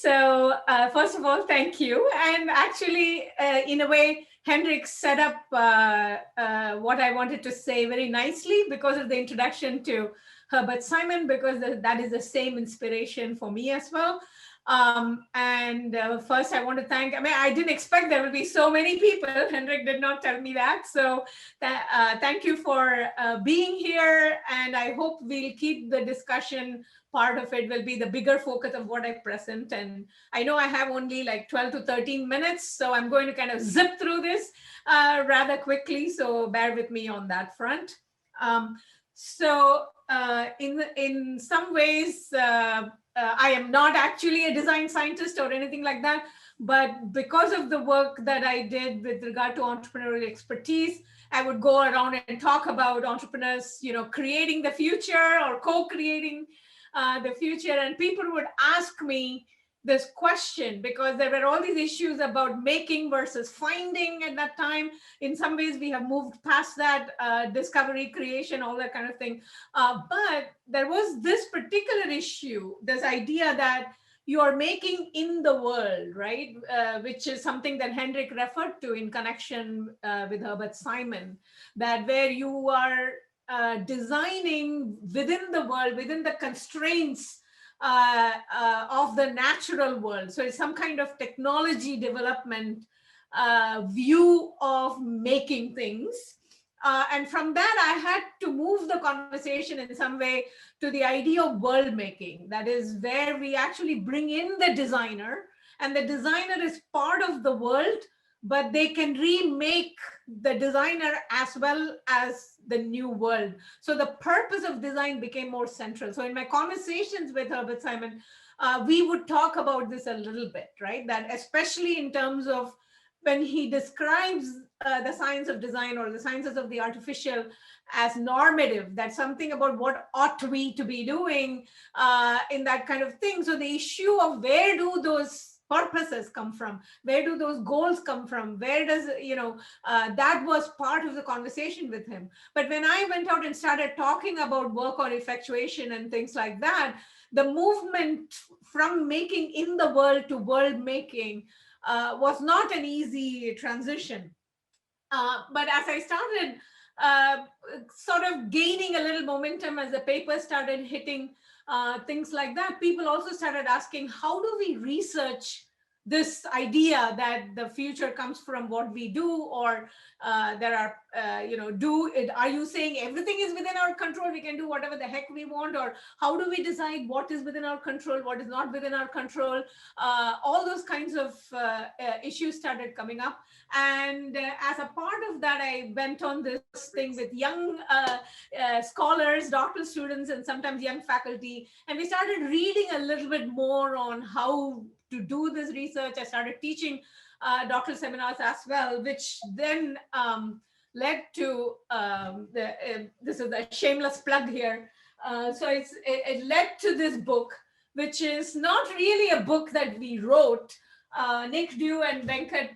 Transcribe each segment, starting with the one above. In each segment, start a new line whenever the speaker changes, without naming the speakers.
First of all, thank you. And actually, in a way, Henrik set up what I wanted to say very nicely because of the introduction to Herbert Simon, because that is the same inspiration for me as well. And first, I want to thank, I didn't expect there would be so many people. Henrik did not tell me that. So thank you for being here. And I hope we'll keep the discussion part of it will be the bigger focus of what I present. And I know I have only like 12 to 13 minutes, so I'm going to kind of zip through this rather quickly. So bear with me on that front. In some ways, I am not actually a design scientist or anything like that, but because of the work that I did with regard to entrepreneurial expertise, I would go around and talk about entrepreneurs, creating the future or co-creating the future. And people would ask me this question because there were all these issues about making versus finding at that time. In some ways, we have moved past that, discovery, creation, all that kind of thing. But there was this particular issue, this idea that you are making in the world, right? Which is something that Henrik referred to in connection with Herbert Simon, that where you are designing within the world, within the constraints of the natural world. So it's some kind of technology development view of making things. And from that, I had to move the conversation in some way to the idea of world making. That is where we actually bring in the designer, and the designer is part of the world, but they can remake the designer as well as the new world. So the purpose of design became more central. So in my conversations with Herbert Simon, we would talk about this a little bit, right? That especially in terms of when he describes the science of design or the sciences of the artificial as normative, that's something about what ought we to be doing in that kind of thing. So the issue of where do those purposes come from, where do those goals come from, where does that was part of the conversation with him. But when I went out and started talking about work or effectuation and things like that, the movement from making in the world to world making was not an easy transition. But as I started sort of gaining a little momentum, as the paper started hitting things like that, people also started asking, how do we research this idea that the future comes from what we do, or there are, are you saying everything is within our control, we can do whatever the heck we want, or how do we decide what is within our control, what is not within our control? All those kinds of issues started coming up. And as a part of that, I went on this thing with young scholars, doctoral students, and sometimes young faculty. And we started reading a little bit more on how to do this research. I started teaching doctoral seminars as well, which then led to this is a shameless plug here. It led to this book, which is not really a book that we wrote. Nick Dew and Venkat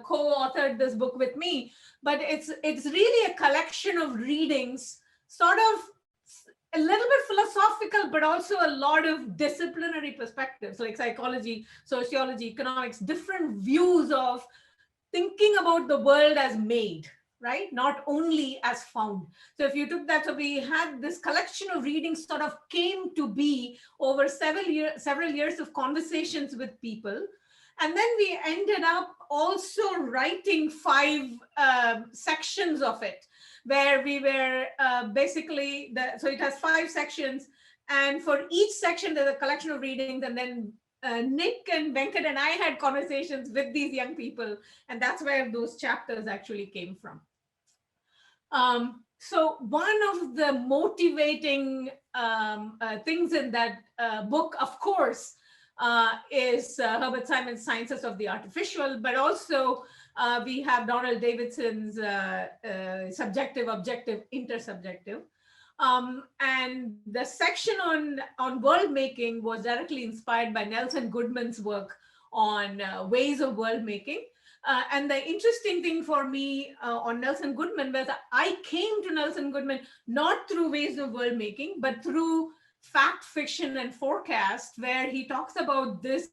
co-authored this book with me, but it's really a collection of readings, sort of a little bit philosophical, but also a lot of disciplinary perspectives, like psychology, sociology, economics, different views of thinking about the world as made, right? Not only as found. So if you took that, so we had this collection of readings sort of came to be over several years of conversations with people. And then we ended up also writing 5 sections of it, where we were basically, so it has 5 sections. And for each section, there's a collection of readings. And then Nick and Venkat and I had conversations with these young people. And that's where those chapters actually came from. So one of the motivating things in that book, of course, is Herbert Simon's Sciences of the Artificial, but also we have Donald Davidson's Subjective, Objective, Intersubjective. And the section on world making was directly inspired by Nelson Goodman's work on ways of world making. And the interesting thing for me on Nelson Goodman was that I came to Nelson Goodman not through ways of world making, but through fact, fiction, and forecast, where he talks about this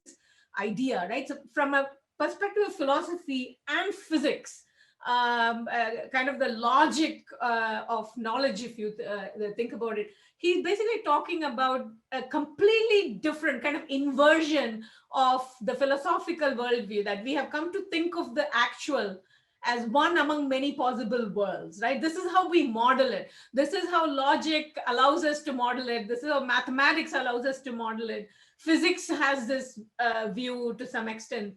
idea, right? So from a perspective of philosophy and physics, kind of the logic of knowledge, if you think about it, he's basically talking about a completely different kind of inversion of the philosophical worldview, that we have come to think of the actual as one among many possible worlds, right? This is how we model it. This is how logic allows us to model it. This is how mathematics allows us to model it. Physics has this view to some extent.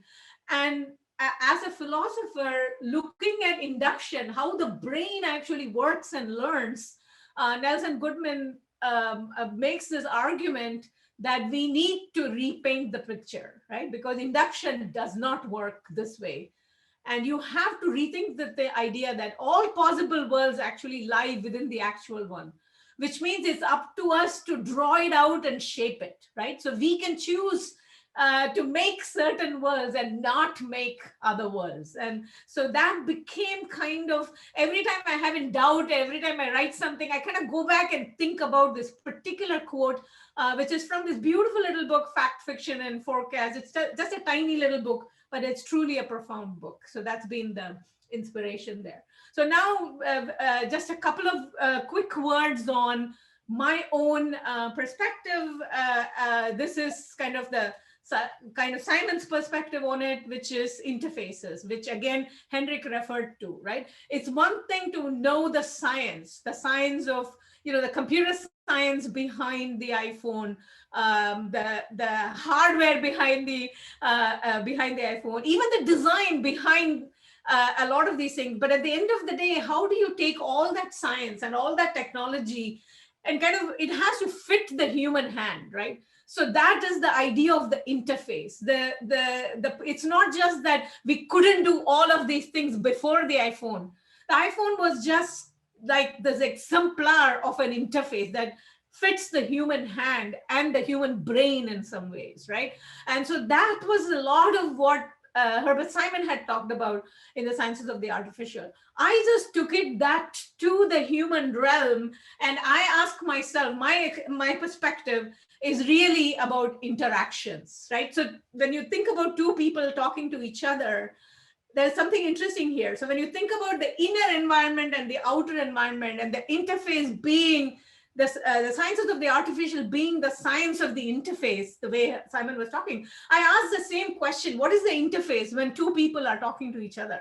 And as a philosopher, looking at induction, how the brain actually works and learns, Nelson Goodman makes this argument that we need to repaint the picture, right? Because induction does not work this way. And you have to rethink the idea that all possible worlds actually lie within the actual one, which means it's up to us to draw it out and shape it, right? So we can choose to make certain worlds and not make other worlds. And so that became kind of, every time I have in doubt, every time I write something, I kind of go back and think about this particular quote, which is from this beautiful little book, Fact, Fiction, and Forecast. It's just a tiny little book, but it's truly a profound book. So that's been the inspiration there. So now just a couple of quick words on my own perspective. This is kind of Simon's perspective on it, which is interfaces, which again, Henrik referred to, right? It's one thing to know the science of, the computer science behind the iPhone, the hardware behind the iPhone, even the design behind a lot of these things. But at the end of the day, how do you take all that science and all that technology and kind of, it has to fit the human hand, right? So that is the idea of the interface. It's not just that we couldn't do all of these things before the iPhone. The iPhone was just like this exemplar of an interface that fits the human hand and the human brain in some ways, right? And so that was a lot of what Herbert Simon had talked about in the sciences of the artificial. I just took that to the human realm, and I ask myself, my perspective is really about interactions, right? So when you think about two people talking to each other, there's something interesting here. So when you think about the inner environment and the outer environment, and the interface being the sciences of the artificial being the science of the interface, the way Simon was talking, I asked the same question: what is the interface when two people are talking to each other?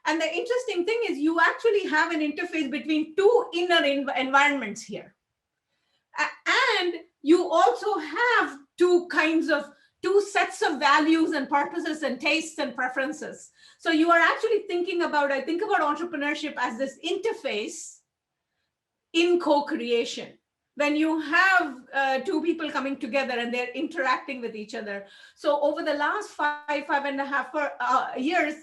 And the interesting thing is, you actually have an interface between two inner environments here. And you also have two sets of values and purposes and tastes and preferences. So you are actually thinking about, I think about entrepreneurship as this interface in co-creation. When you have two people coming together and they're interacting with each other. So over the last five and a half years,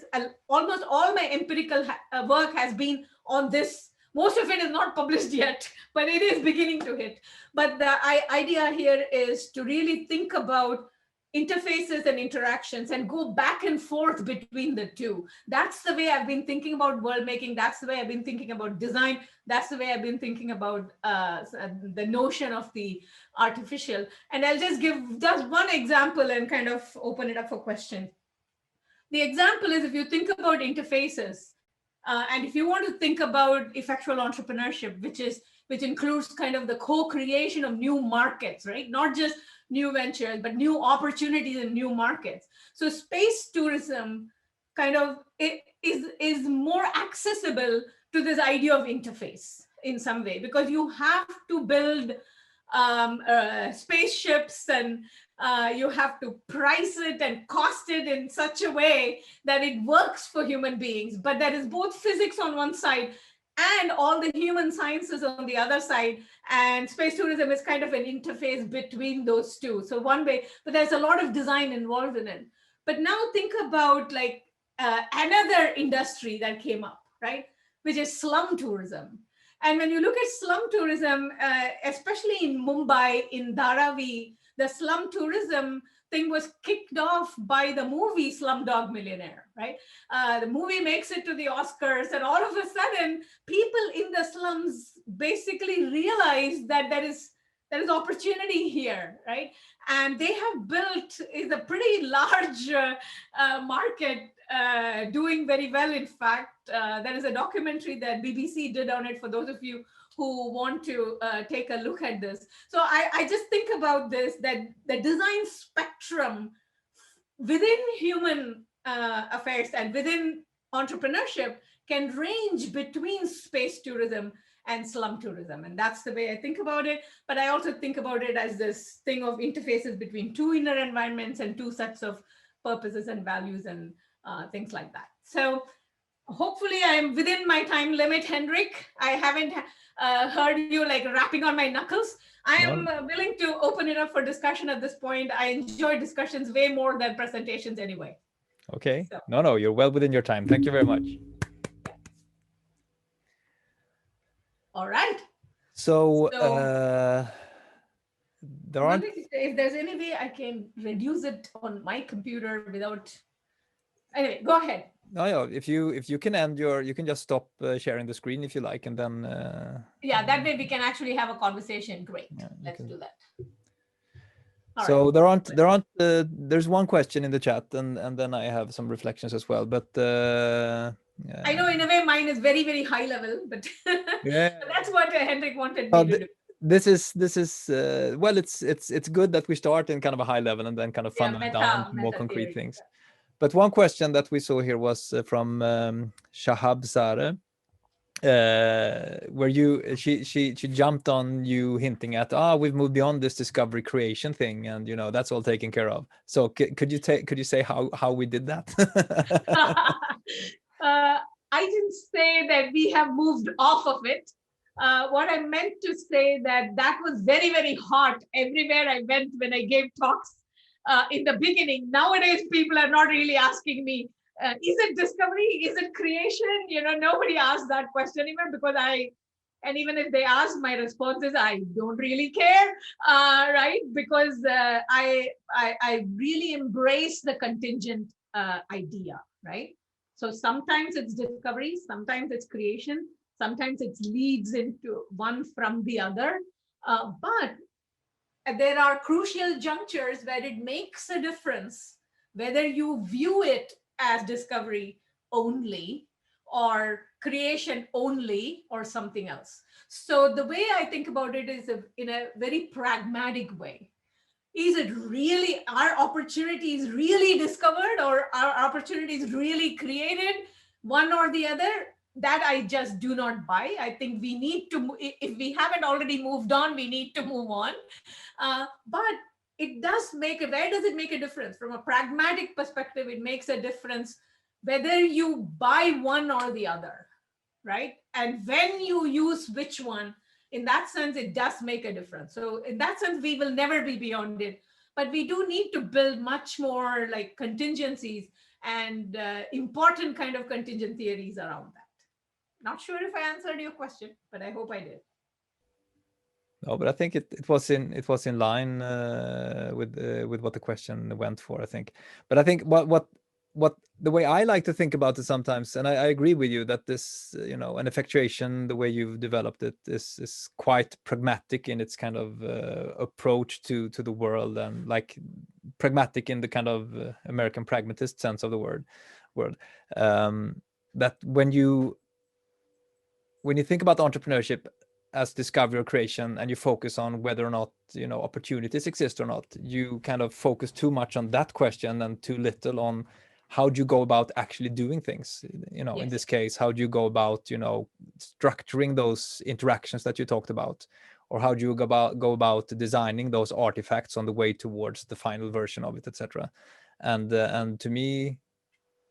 almost all my empirical work has been on this. Most of it is not published yet, but it is beginning to hit. But the idea here is to really think about interfaces and interactions and go back and forth between the two. That's the way I've been thinking about world making. That's the way I've been thinking about design. That's the way I've been thinking about the notion of the artificial. And I'll just give just one example and kind of open it up for questions. The example is, if you think about interfaces, and if you want to think about effectual entrepreneurship, which includes kind of the co-creation of new markets, right? Not just new ventures, but new opportunities in new markets. So space tourism kind of is more accessible to this idea of interface in some way, because you have to build spaceships, and you have to price it and cost it in such a way that it works for human beings. But there is both physics on one side and all the human sciences on the other side. And space tourism is kind of an interface between those two. So one way, but there's a lot of design involved in it. But now think about like another industry that came up, right? Which is slum tourism. And when you look at slum tourism, especially in Mumbai, in Dharavi, the slum tourism thing was kicked off by the movie Slumdog Millionaire, right? The movie makes it to the Oscars, and all of a sudden, people in the slums basically realize that there is opportunity here, right? And they have built is a pretty large market, doing very well. In fact, there is a documentary that BBC did on it for those of you who want to take a look at this. So I just think about this, that the design spectrum within human affairs and within entrepreneurship can range between space tourism and slum tourism. And that's the way I think about it. But I also think about it as this thing of interfaces between two inner environments and two sets of purposes and values and things like that. So hopefully I am within my time limit, Henrik. I haven't heard you like rapping on my knuckles. I am willing to open it up for discussion at this point. I enjoy discussions way more than presentations anyway.
Okay. So. No, you're well within your time. Thank you very much.
All right.
So there aren't.
If there's any way I can reduce it on my computer without. Anyway, go ahead.
No, if you can end you can just stop sharing the screen if you like, and then.
Yeah, that way we can actually have a conversation. Great. Yeah, let's do that.
All so right. There's one question in the chat, and then I have some reflections as well, but.
I know in a way mine is very, very high level, but yeah. That's what Henrik wanted me to do.
This is well, it's good that we start in kind of a high level and then kind of funnel it down to more concrete things. Yeah. But one question that we saw here was from Shahab Sare, where she jumped on you hinting at we've moved beyond this discovery creation thing, and that's all taken care of. So could you say how we did that?
I didn't say that we have moved off of it. What I meant to say that was very, very hot everywhere I went when I gave talks in the beginning. Nowadays, people are not really asking me, is it discovery? Is it creation? Nobody asks that question anymore because and even if they ask, my response is I don't really care, right? Because I really embrace the contingent idea, right? So sometimes it's discovery, sometimes it's creation, sometimes it leads into one from the other. But there are crucial junctures where it makes a difference, whether you view it as discovery only or creation only or something else. So the way I think about it is in a very pragmatic way. Is it really, our opportunities really discovered or our opportunities really created, one or the other? That I just do not buy. I think we need to, if we haven't already moved on, we need to move on. But it does where does it make a difference? From a pragmatic perspective, it makes a difference whether you buy one or the other, right? And when you use which one, in that sense, it does make a difference. So in that sense, we will never be beyond it. But we do need to build much more like contingencies and important kind of contingent theories around that. Not sure if I answered your question, but I hope I did.
No, but I think it was in line with what the question went for, I think. But I think what the way I like to think about it sometimes, and I agree with you that this, an effectuation, the way you've developed it is quite pragmatic in its kind of approach to the world, and like pragmatic in the kind of American pragmatist sense of the word. That when you think about entrepreneurship as discovery or creation, and you focus on whether or not opportunities exist or not, you kind of focus too much on that question and too little on how do you go about actually doing things. Yes. In this case, how do you go about structuring those interactions that you talked about, or how do you go about designing those artifacts on the way towards the final version of it, etc. And to me,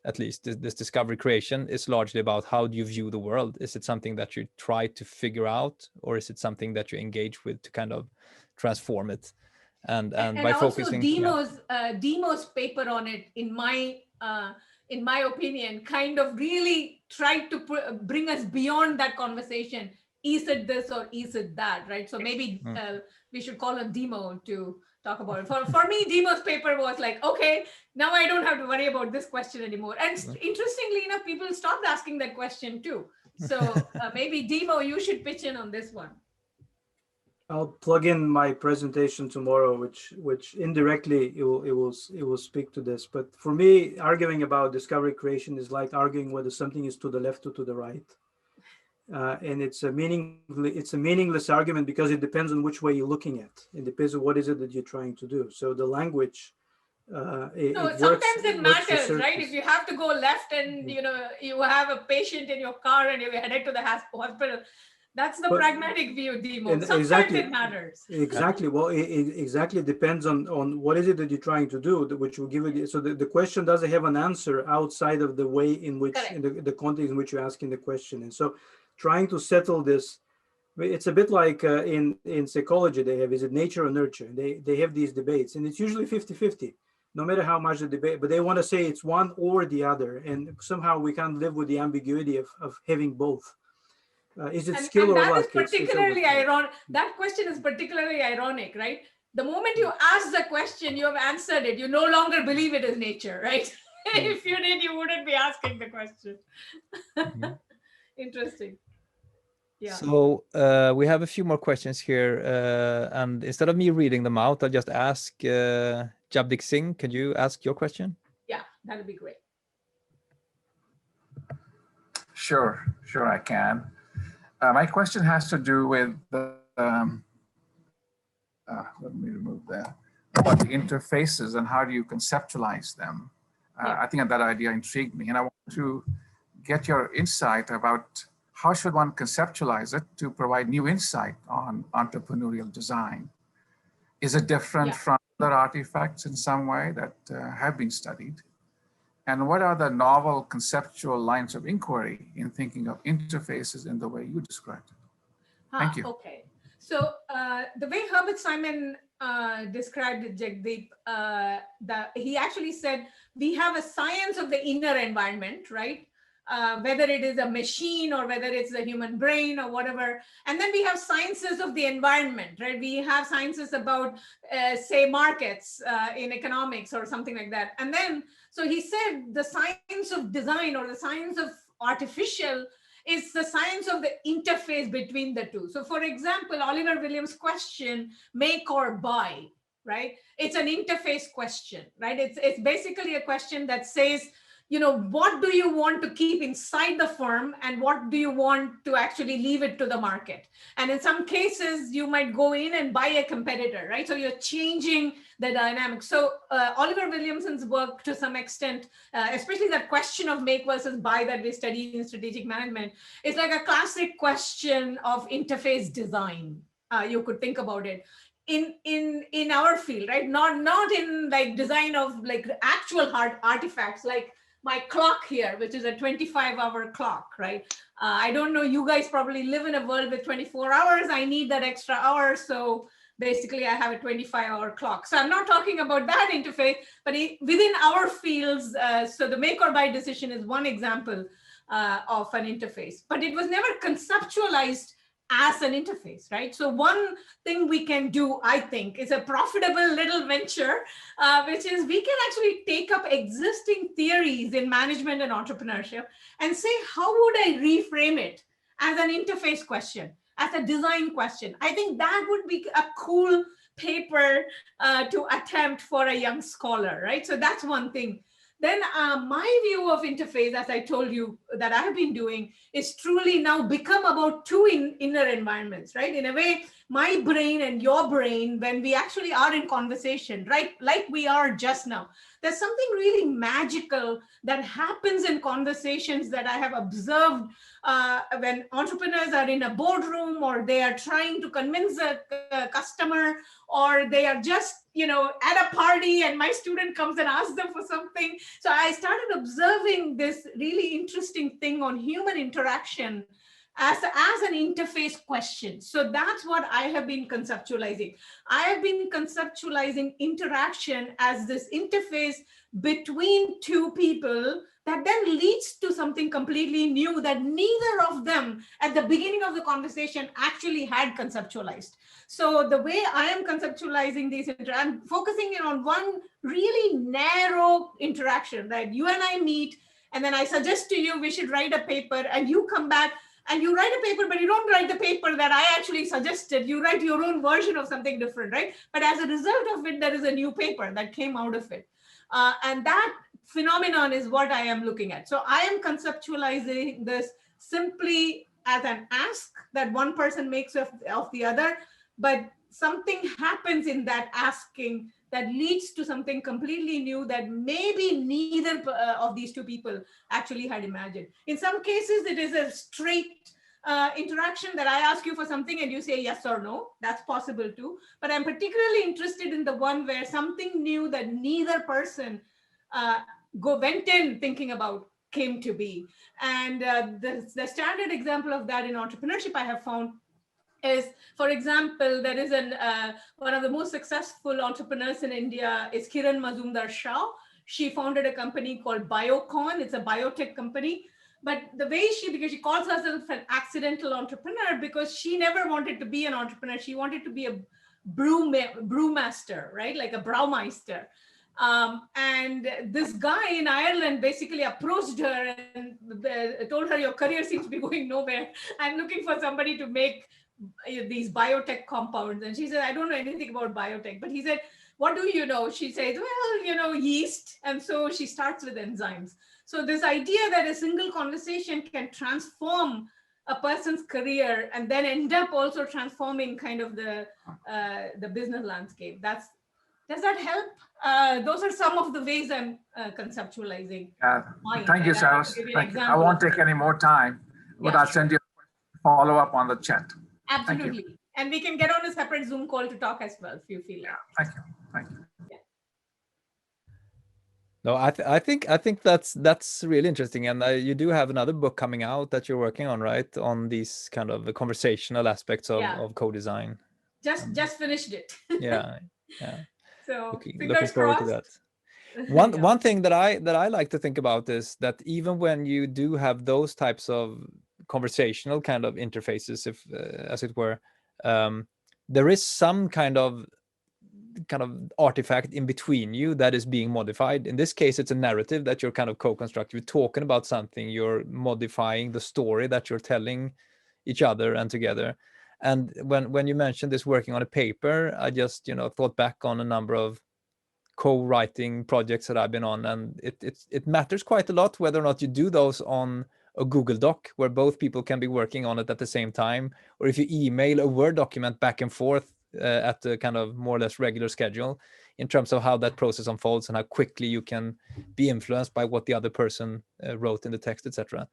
at least, this discovery creation is largely about how do you view the world. Is it something that you try to figure out, or is it something that you engage with to kind of transform it? And by
also
focusing,
Dimo's paper on it, in my opinion, kind of really tried to bring us beyond that conversation. Is it this or is it that, right? So maybe we should call on Dimo to talk about it. For me, Dimo's paper was like, okay, now I don't have to worry about this question anymore. And interestingly enough, people stopped asking that question too. So maybe Dimo, you should pitch in on this one.
I'll plug in my presentation tomorrow, which indirectly it will speak to this. But for me, arguing about discovery creation is like arguing whether something is to the left or to the right, and it's a meaningless argument because it depends on which way you're looking at. It depends on what is it that you're trying to do. So the language.
No, sometimes it matters, right? If you have to go left and you have a patient in your car and you're headed to the hospital, that's the pragmatic view, Dimo. Sometimes exactly, it matters.
Exactly. Well, it exactly depends on what is it that you're trying to do, which will give you. So the question doesn't have an answer outside of the way in which, in the context in which you're asking the question. And so trying to settle this, it's a bit like in psychology, they have, is it nature or nurture? They have these debates, and it's usually 50-50. No matter how much the debate, but they want to say it's one or the other. And somehow we can't live with the ambiguity of having both. Is it skill or luck?
That is particularly ironic. That question is particularly ironic, right? The moment you ask the question, you have answered it. You no longer believe it is nature, right? If you did, you wouldn't be asking the question. Interesting. Yeah.
So we have a few more questions here, and instead of me reading them out, I'll just ask Jabdik Singh, can you ask your question?
Yeah, that would be great.
Sure, I can. My question has to do with the, let me remove that, about the interfaces and how do you conceptualize them? I think that idea intrigued me, and I want to get your insight about how should one conceptualize it to provide new insight on entrepreneurial design? Is it different from other artifacts in some way that have been studied? And what are the novel conceptual lines of inquiry in thinking of interfaces in the way you described it? Thank you.
Okay. So the way Herbert Simon described it, Jagdeep, he actually said, we have a science of the inner environment, right? Whether it is a machine or whether it's the human brain or whatever. And then we have sciences of the environment, right? We have sciences about, say, markets in economics or something like that. And then, so he said the science of design or the science of artificial is the science of the interface between the two. So for example, Oliver Williams' question, make or buy, right? It's an interface question, right? It's basically a question that says, what do you want to keep inside the firm and what do you want to actually leave it to the market? And in some cases, you might go in and buy a competitor, right? So you're changing the dynamics. So Oliver Williamson's work to some extent, especially that question of make versus buy that we study in strategic management, is like a classic question of interface design. You could think about it. In our field, right? Not in like design of like actual hard artifacts, like my clock here, which is a 25-hour clock, right? I don't know, you guys probably live in a world with 24 hours. I need that extra hour. So basically I have a 25-hour clock. So I'm not talking about that interface, but within our fields, so the make or buy decision is one example of an interface, but it was never conceptualized as an interface, right? So one thing we can do, I think, is a profitable little venture, which is we can actually take up existing theories in management and entrepreneurship and say, how would I reframe it as an interface question, as a design question? I think that would be a cool paper to attempt for a young scholar, right? So that's one thing. Then my view of interface, as I told you, that I have been doing is truly now become about two inner environments, right? In a way, my brain and your brain, when we actually are in conversation, right? Like we are just now, there's something really magical that happens in conversations that I have observed when entrepreneurs are in a boardroom or they are trying to convince a customer, or they are just, at a party and my student comes and asks them for something. So I started observing this really interesting thing on human interaction as an interface question. So that's what I have been conceptualizing. I have been conceptualizing interaction as this interface between two people that then leads to something completely new that neither of them at the beginning of the conversation actually had conceptualized. So the way I am conceptualizing these, I'm focusing in on one really narrow interaction, right? You and I meet, and then I suggest to you, we should write a paper, and you come back and you write a paper, but you don't write the paper that I actually suggested. You write your own version of something different, right? But as a result of it, there is a new paper that came out of it. And that phenomenon is what I am looking at. So I am conceptualizing this simply as an ask that one person makes of the other, but something happens in that asking that leads to something completely new that maybe neither of these two people actually had imagined. In some cases, it is a straight interaction that I ask you for something and you say yes or no. That's possible too. But I'm particularly interested in the one where something new that neither person went in thinking about came to be. And the standard example of that in entrepreneurship I have found is, for example, there is one of the most successful entrepreneurs in India is Kiran Mazumdar-Shaw. She founded a company called Biocon. It's a biotech company. But the way because she calls herself an accidental entrepreneur because she never wanted to be an entrepreneur. She wanted to be a brewmaster, right? Like a Braumeister. And this guy in Ireland basically approached her and told her, your career seems to be going nowhere. I'm looking for somebody to make these biotech compounds. And she said, I don't know anything about biotech. But he said, what do you know? She says, well, yeast. And so she starts with enzymes. So this idea that a single conversation can transform a person's career and then end up also transforming kind of the business landscape. Does that help? Those are some of the ways I'm conceptualizing.
Thank you, Saras. I won't take any more time, but I'll send you a follow-up on the chat.
Absolutely. And we can get on a separate Zoom call to talk as well if you feel like.
Thank you. Thank you.
Yeah.
No, I think that's really interesting, and you do have another book coming out that you're working on, right? On these kind of conversational aspects of co-design.
Just finished it.
Yeah.
So
looking forward to that. One thing that I like to think about is that even when you do have those types of conversational kind of interfaces, if as it were, there is some kind of artifact in between you that is being modified. In this case, it's a narrative that you're kind of co-constructing. You're talking about something, you're modifying the story that you're telling each other and together. And when you mentioned this working on a paper, I just thought back on a number of co-writing projects that I've been on, and it matters quite a lot whether or not you do those on a Google Doc where both people can be working on it at the same time, or if you email a Word document back and forth at a kind of more or less regular schedule, in terms of how that process unfolds and how quickly you can be influenced by what the other person wrote in the text, etc.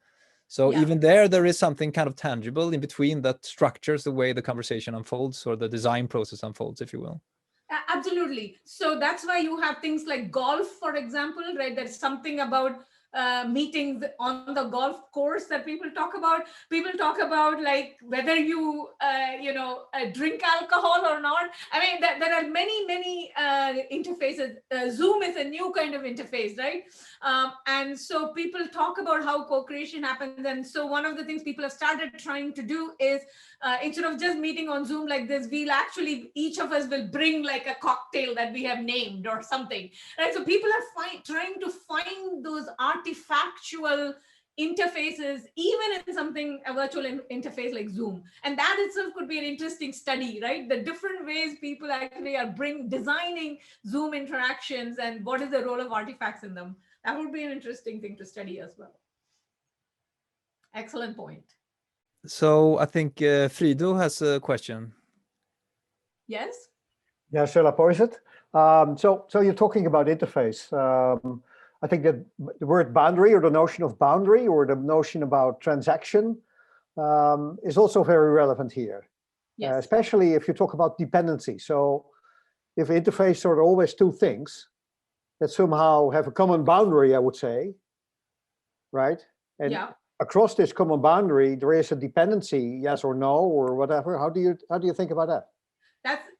So even there is something kind of tangible in between that structures the way the conversation unfolds, or the design process unfolds, if you will.
Absolutely. So that's why you have things like golf, for example, right? There's something about meetings on the golf course that people talk about. People talk about like whether you drink alcohol or not. I mean, there are many interfaces. Zoom is a new kind of interface, right? And so people talk about how co-creation happens. And so one of the things people have started trying to do is instead of just meeting on Zoom like this, we'll actually, each of us will bring like a cocktail that we have named or something, right? So people are trying to find those artifactual interfaces, even in something, a virtual interface like Zoom. And that itself could be an interesting study, right? The different ways people actually are designing Zoom interactions and what is the role of artifacts in them. That would be an interesting thing to study as well. Excellent point.
So I think Frido has a question.
Yes?
Yeah, shall I pose it? So you're talking about interface. I think that the word boundary, or the notion of boundary, or the notion about transaction is also very relevant here. Yes. Especially if you talk about dependency. So if interface are always two things that somehow have a common boundary, I would say, right? And across this common boundary, there is a dependency, yes or no, or whatever. How do you think about that?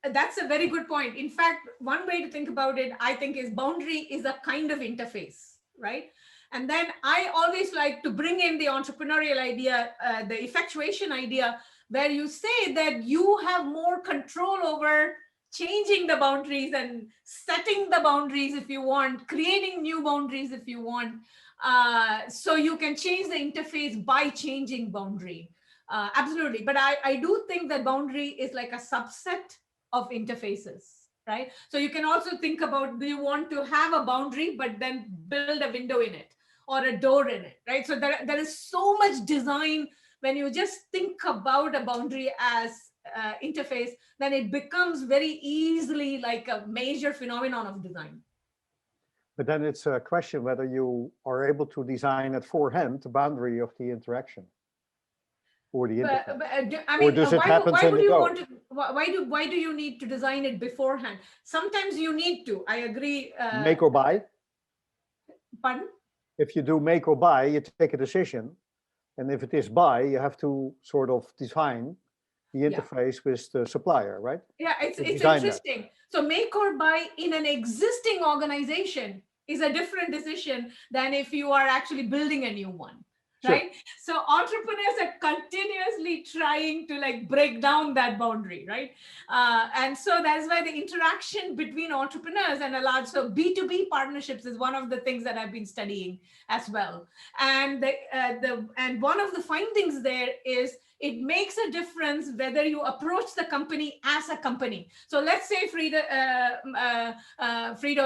That's a very good point. In fact, one way to think about it, I think, is boundary is a kind of interface, right? And then I always like to bring in the entrepreneurial idea, the effectuation idea, where you say that you have more control over changing the boundaries and setting the boundaries if you want, creating new boundaries if you want. So you can change the interface by changing boundary. Absolutely. But I do think that boundary is like a subset of interfaces, right? So you can also think about, do you want to have a boundary, but then build a window in it or a door in it, right? So there is so much design when you just think about a boundary as interface, then it becomes very easily like a major phenomenon of design.
But then it's a question whether you are able to design at forehand the boundary of the interaction or the interface.
I mean,
or does it happen
why
on
would
the
you
go?
want to? Why do you need to design it beforehand? Sometimes you need to. I agree.
Make or buy?
Pardon?
If you do make or buy, you take a decision. And if it is buy, you have to sort of define the interface with the supplier, right?
Yeah, it's interesting. So make or buy in an existing organization is a different decision than if you are actually building a new one.
Sure.
Right? So entrepreneurs are continuously trying to like break down that boundary, right? And so that's why the interaction between entrepreneurs and a large, so B2B partnerships is one of the things that I've been studying as well. And and one of the findings there is it makes a difference whether you approach the company as a company. So let's say, Frido,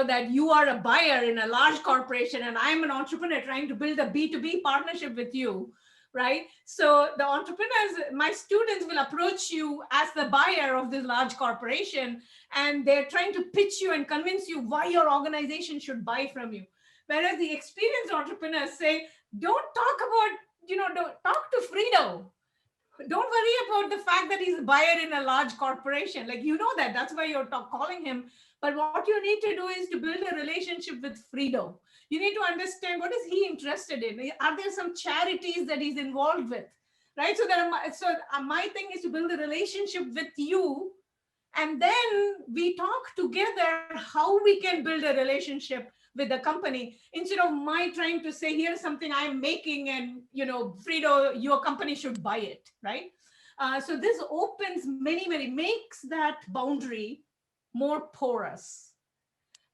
that you are a buyer in a large corporation and I'm an entrepreneur trying to build a B2B partnership with you, right? So the entrepreneurs, my students will approach you as the buyer of this large corporation, and they're trying to pitch you and convince you why your organization should buy from you. Whereas the experienced entrepreneurs say, don't talk about, don't talk to Frido. Don't worry about the fact that he's a buyer in a large corporation. Like, that's why you're calling him. But what you need to do is to build a relationship with Frido. You need to understand, what is he interested in? Are there some charities that he's involved with? Right? So my thing is to build a relationship with you. And then we talk together how we can build a relationship with the company, instead of my trying to say, here's something I'm making and, Frido, your company should buy it, right? So this opens makes that boundary more porous.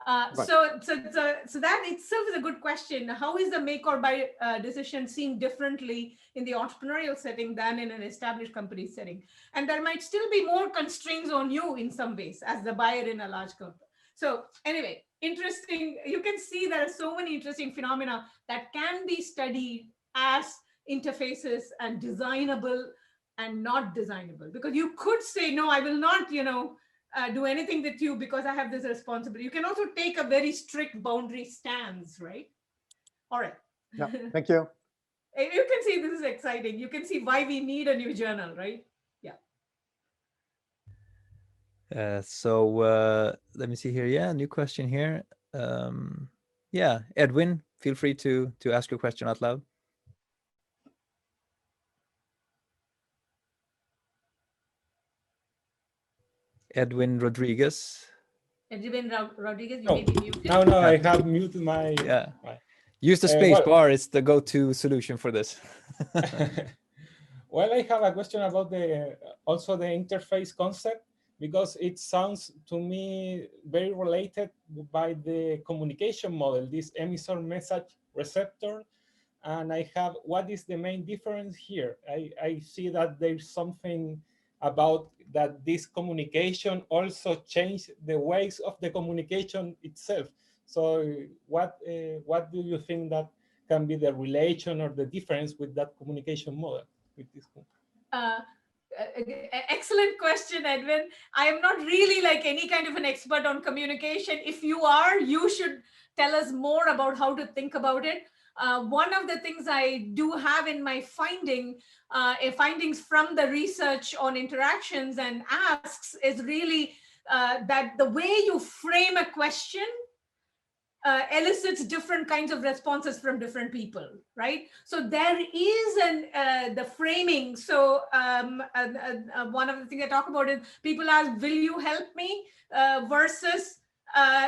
Right.
So that itself is a good question. How is the make or buy decision seen differently in the entrepreneurial setting than in an established company setting? And there might still be more constraints on you in some ways as the buyer in a large company. So anyway, interesting. You can see there are so many interesting phenomena that can be studied as interfaces and designable and not designable. Because you could say, no, I will not, do anything with you because I have this responsibility. You can also take a very strict boundary stance, right? All right.
Yeah, thank you.
You can see this is exciting. You can see why we need a new journal, right?
So let me see here. Yeah, new question here. Yeah, Edwin, feel free to ask your question out loud. Edwin Rodriguez.
Edwin Rodriguez, you may be muted.
No, I have muted my...
Yeah. Use the space bar. It's the go-to solution for this.
Well, I have a question about also the interface concept, because it sounds to me very related by the communication model, this emissor message receptor. And I have, what is the main difference here? I see that there's something about that this communication also changed the ways of the communication itself. So what do you think that can be the relation or the difference with that communication model? With this
excellent question, Edwin. I am not really like any kind of an expert on communication. If you are, you should tell us more about how to think about it. One of the things I do have in my findings from the research on interactions and asks is really that the way you frame a question elicits different kinds of responses from different people, right? So there is the framing. So one of the things I talk about is people ask, will you help me? Versus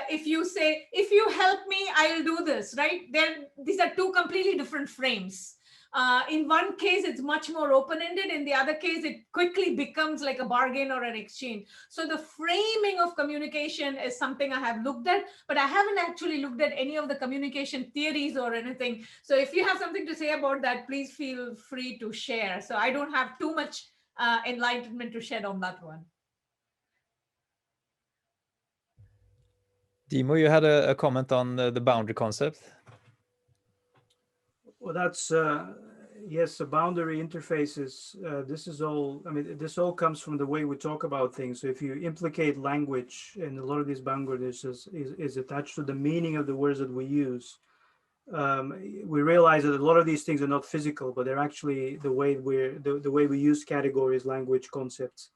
if you say, if you help me, I'll do this, right? Then these are two completely different frames. In one case, it's much more open-ended. In the other case, it quickly becomes like a bargain or an exchange. So the framing of communication is something I have looked at, but I haven't actually looked at any of the communication theories or anything. So if you have something to say about that, please feel free to share. So I don't have too much enlightenment to shed on that one.
Dimo, you had a comment on the boundary concept.
Well, that's yes, the boundary interfaces. This is all. I mean, this all comes from the way we talk about things. So if you implicate language, and a lot of these boundaries is attached to the meaning of the words that we use, we realize that a lot of these things are not physical, but they're actually the way the way we use categories, language, concepts.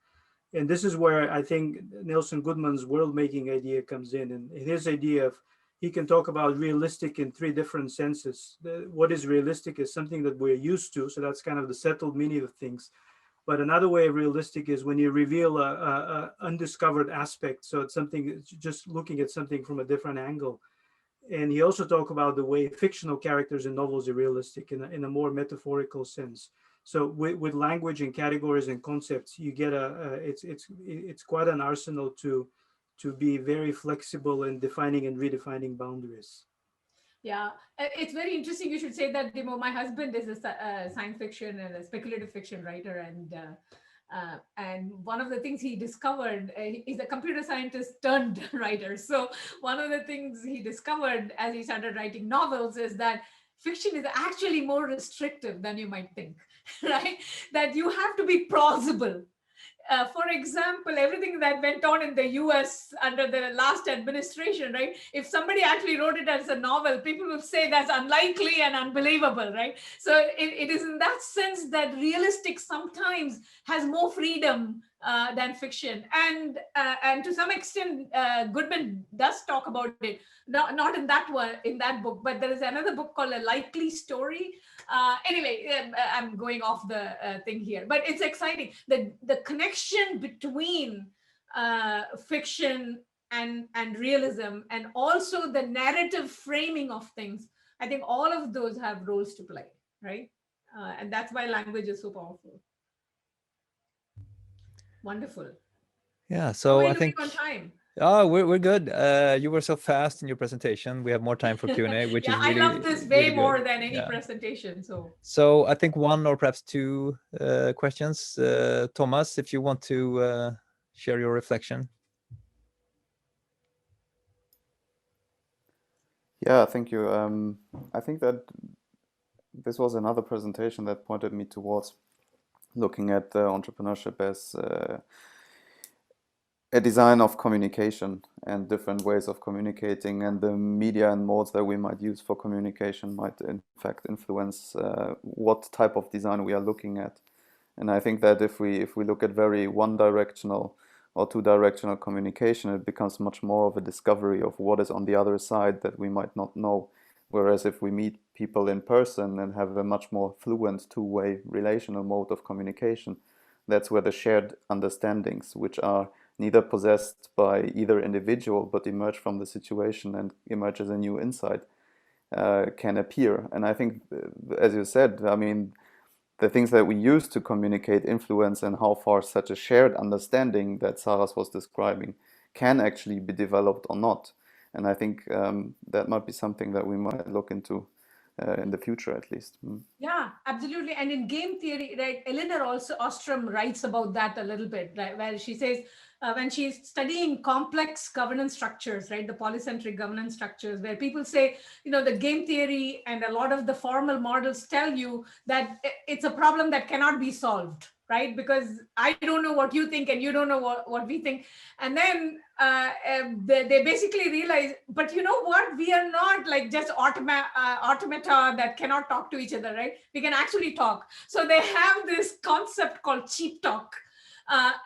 And this is where I think Nelson Goodman's world making idea comes in, and his idea of he can talk about realistic in three different senses. What is realistic is something that we're used to, so that's kind of the settled meaning of things. But another way of realistic is when you reveal a undiscovered aspect. So it's something, just looking at something from a different angle. And he also talked about the way fictional characters in novels are realistic in a more metaphorical sense. So with language and categories and concepts, you get it's quite an arsenal to be very flexible in defining and redefining boundaries.
Yeah, it's very interesting. You should say that, Dimo. My husband is a science fiction and a speculative fiction writer, and one of the things he discovered, he's a computer scientist turned writer. So one of the things he discovered as he started writing novels is that fiction is actually more restrictive than you might think, right? That you have to be plausible. For example, everything that went on in the US under the last administration, right? If somebody actually wrote it as a novel, people will say that's unlikely and unbelievable, right? So it is in that sense that realistic sometimes has more freedom than fiction. And to some extent, Goodman does talk about it, not in that one, in that book, but there is another book called A Likely Story. Anyway, I'm going off the thing here, but it's exciting. The connection between fiction and realism, and also the narrative framing of things, I think all of those have roles to play, right? And that's why language is so powerful. Wonderful.
Yeah, so I think
on time.
Oh, we're good. You were so fast in your presentation. We have more time for Q&A, which is really,
I love this way
really
more
good.
than any presentation.
So I think one or perhaps two questions. Thomas, if you want to share your reflection.
Yeah, thank you. I think that this was another presentation that pointed me towards looking at entrepreneurship as a design of communication and different ways of communicating, and the media and modes that we might use for communication might in fact influence what type of design we are looking at. And I think that if we look at very one-directional or two-directional communication, it becomes much more of a discovery of what is on the other side that we might not know. Whereas if we meet people in person and have a much more fluent two-way relational mode of communication, that's where the shared understandings, which are neither possessed by either individual but emerge from the situation and emerge as a new insight, can appear. And I think, as you said, I mean, the things that we use to communicate influence and how far such a shared understanding that Saras was describing can actually be developed or not. And I think that might be something that we might look into in the future, at least.
Yeah, absolutely. And in game theory, right, Eleanor also Ostrom writes about that a little bit, right, where she says when she's studying complex governance structures, right, the polycentric governance structures, where people say, you know, the game theory and a lot of the formal models tell you that it's a problem that cannot be solved, right? Because I don't know what you think and you don't know what we think. And then they basically realize, but you know what? We are not like just automata that cannot talk to each other, right? We can actually talk. So they have this concept called cheap talk.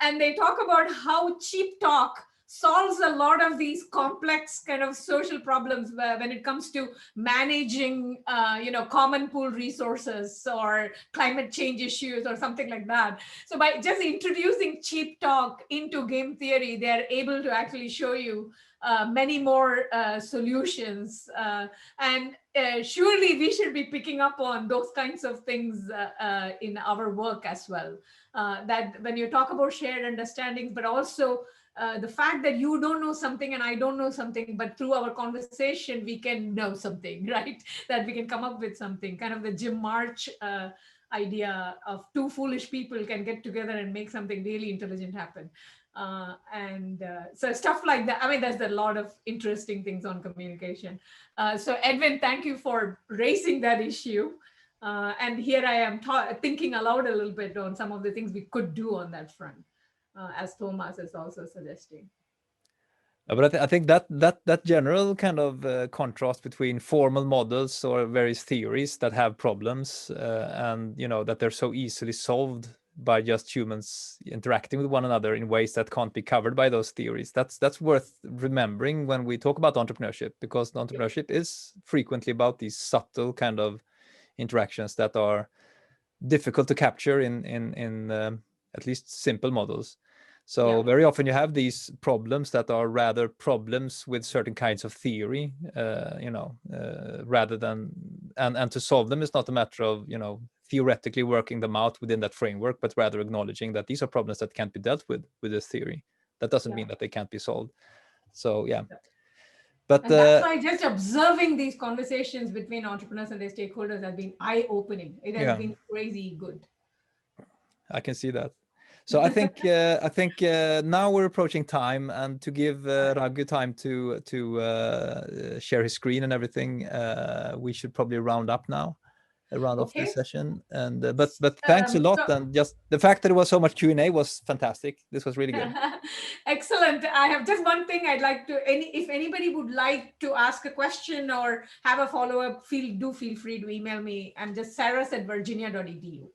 And they talk about how cheap talk solves a lot of these complex kind of social problems when it comes to managing, common pool resources or climate change issues or something like that. So by just introducing cheap talk into game theory, they are able to actually show you many more solutions. And surely we should be picking up on those kinds of things in our work as well. That when you talk about shared understandings, but also the fact that you don't know something and I don't know something, but through our conversation, we can know something, right? That we can come up with something, kind of the Jim March idea of two foolish people can get together and make something really intelligent happen. So stuff like that. I mean, there's a lot of interesting things on communication. So Edwin, thank you for raising that issue. And here I am thinking aloud a little bit on some of the things we could do on that front, as Thomas is also suggesting.
But I think that general kind of contrast between formal models or various theories that have problems and that they're so easily solved by just humans interacting with one another in ways that can't be covered by those theories. That's worth remembering when we talk about entrepreneurship, because entrepreneurship is frequently about these subtle kind of interactions that are difficult to capture in at least simple models. So very often you have these problems that are rather problems with certain kinds of theory, rather than, and to solve them is not a matter of, theoretically working them out within that framework, but rather acknowledging that these are problems that can't be dealt with this theory. That doesn't mean that they can't be solved. So, yeah. But
and that's why just observing these conversations between entrepreneurs and their stakeholders has been eye-opening. It has been crazy good.
I can see that. So I think now we're approaching time, and to give Raghu time to share his screen and everything, we should probably round up now, off this session. And but thanks a lot, and just the fact that it was so much Q&A was fantastic. This was really good.
Excellent. I have just one thing I'd like to. If anybody would like to ask a question or have a follow-up, feel free to email me. I'm just saras@virginia.edu.